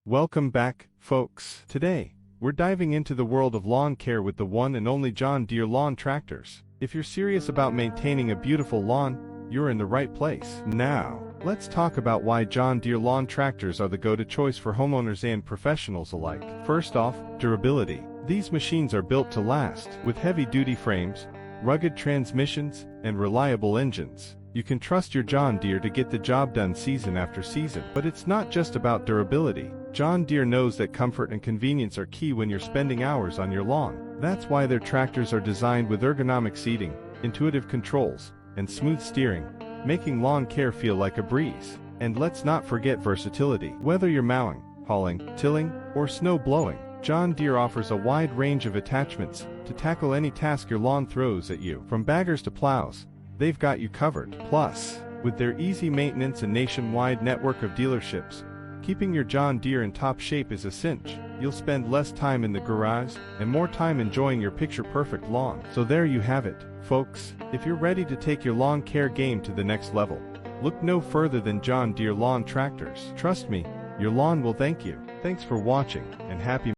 Welcome back, folks. Today, we're diving into the world of lawn care with the one and only John Deere lawn tractors. If you're serious about maintaining a beautiful lawn, you're in the right place. Now, let's talk about why John Deere lawn tractors are the go-to choice for homeowners and professionals alike. First off, durability. These machines are built to last. With heavy-duty frames, rugged transmissions, and reliable engines, you can trust your John Deere to get the job done season after season. But it's not just about durability. John Deere knows that comfort and convenience are key when you're spending hours on your lawn. That's why their tractors are designed with ergonomic seating, intuitive controls, and smooth steering, making lawn care feel like a breeze. And let's not forget versatility. Whether you're mowing, hauling, tilling, or snow blowing, John Deere offers a wide range of attachments to tackle any task your lawn throws at you. From baggers to plows, they've got you covered. Plus, with their easy maintenance and nationwide network of dealerships, keeping your John Deere in top shape is a cinch. You'll spend less time in the garage and more time enjoying your picture-perfect lawn. So there you have it, folks. If you're ready to take your lawn care game to the next level, look no further than John Deere lawn tractors. Trust me, your lawn will thank you. Thanks for watching, and happy